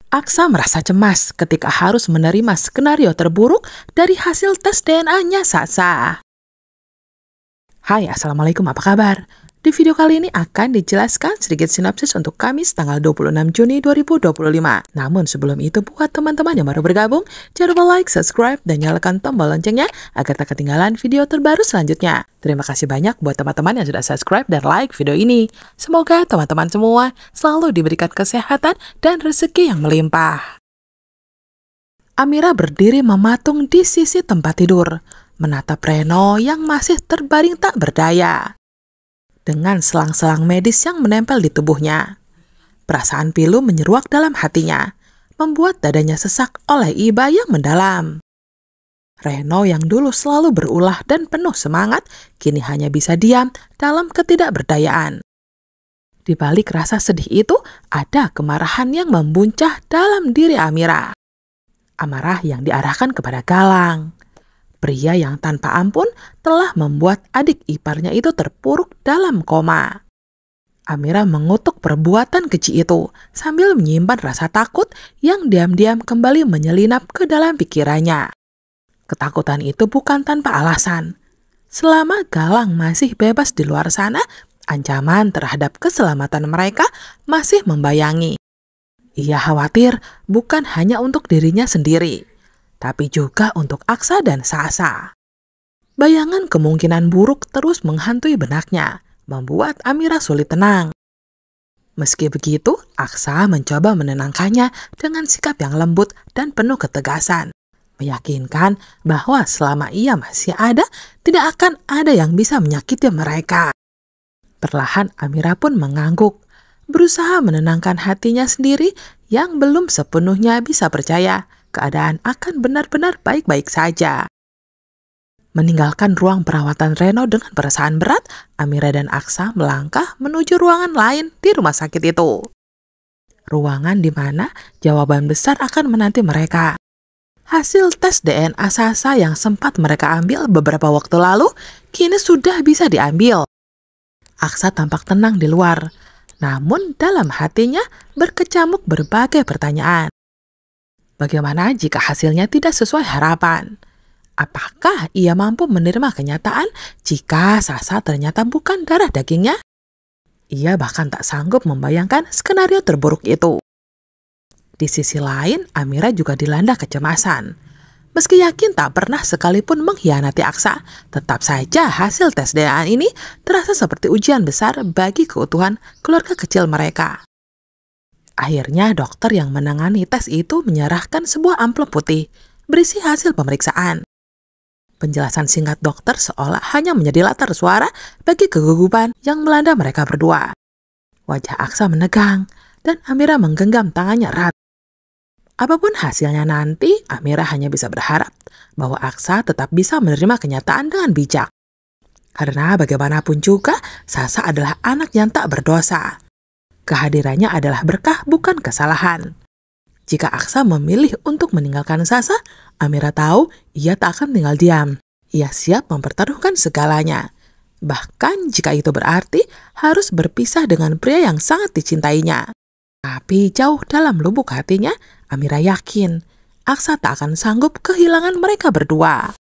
Aksa merasa cemas ketika harus menerima skenario terburuk dari hasil tes DNA-nya Sasa. Hai, Assalamualaikum, apa kabar? Di video kali ini akan dijelaskan sedikit sinopsis untuk Kamis tanggal 26 Juni 2025. Namun sebelum itu, buat teman-teman yang baru bergabung, jangan lupa like, subscribe, dan nyalakan tombol loncengnya agar tak ketinggalan video terbaru selanjutnya. Terima kasih banyak buat teman-teman yang sudah subscribe dan like video ini. Semoga teman-teman semua selalu diberikan kesehatan dan rezeki yang melimpah. Amira berdiri mematung di sisi tempat tidur, menatap Reno yang masih terbaring tak berdaya, dengan selang-selang medis yang menempel di tubuhnya. Perasaan pilu menyeruak dalam hatinya, membuat dadanya sesak oleh iba yang mendalam. Reno yang dulu selalu berulah dan penuh semangat, kini hanya bisa diam dalam ketidakberdayaan. Di balik rasa sedih itu, ada kemarahan yang membuncah dalam diri Amira. Amarah yang diarahkan kepada Galang, pria yang tanpa ampun telah membuat adik iparnya itu terpuruk dalam koma. Amira mengutuk perbuatan keji itu sambil menyimpan rasa takut yang diam-diam kembali menyelinap ke dalam pikirannya. Ketakutan itu bukan tanpa alasan. Selama Galang masih bebas di luar sana, ancaman terhadap keselamatan mereka masih membayangi. Ia khawatir bukan hanya untuk dirinya sendiri, tapi juga untuk Aksa dan Sasa. Bayangan kemungkinan buruk terus menghantui benaknya, membuat Amira sulit tenang. Meski begitu, Aksa mencoba menenangkannya dengan sikap yang lembut dan penuh ketegasan, meyakinkan bahwa selama ia masih ada, tidak akan ada yang bisa menyakiti mereka. Perlahan Amira pun mengangguk, berusaha menenangkan hatinya sendiri yang belum sepenuhnya bisa percaya keadaan akan benar-benar baik-baik saja. Meninggalkan ruang perawatan Reno dengan perasaan berat, Amira dan Aksa melangkah menuju ruangan lain di rumah sakit itu. Ruangan di mana jawaban besar akan menanti mereka. Hasil tes DNA Sasa yang sempat mereka ambil beberapa waktu lalu, kini sudah bisa diambil. Aksa tampak tenang di luar, namun dalam hatinya berkecamuk berbagai pertanyaan. Bagaimana jika hasilnya tidak sesuai harapan? Apakah ia mampu menerima kenyataan jika Sasa ternyata bukan darah dagingnya? Ia bahkan tak sanggup membayangkan skenario terburuk itu. Di sisi lain, Amira juga dilanda kecemasan. Meski yakin tak pernah sekalipun mengkhianati Aksa, tetap saja hasil tes DNA ini terasa seperti ujian besar bagi keutuhan keluarga kecil mereka. Akhirnya dokter yang menangani tes itu menyerahkan sebuah amplop putih berisi hasil pemeriksaan. Penjelasan singkat dokter seolah hanya menjadi latar suara bagi kegugupan yang melanda mereka berdua. Wajah Aksa menegang dan Amira menggenggam tangannya erat. Apapun hasilnya nanti, Amira hanya bisa berharap bahwa Aksa tetap bisa menerima kenyataan dengan bijak. Karena bagaimanapun juga, Sasa adalah anak yang tak berdosa. Kehadirannya adalah berkah, bukan kesalahan. Jika Aksa memilih untuk meninggalkan Sasa, Amira tahu ia tak akan tinggal diam. Ia siap mempertaruhkan segalanya. Bahkan jika itu berarti harus berpisah dengan pria yang sangat dicintainya. Tapi jauh dalam lubuk hatinya, Amira yakin Aksa tak akan sanggup kehilangan mereka berdua.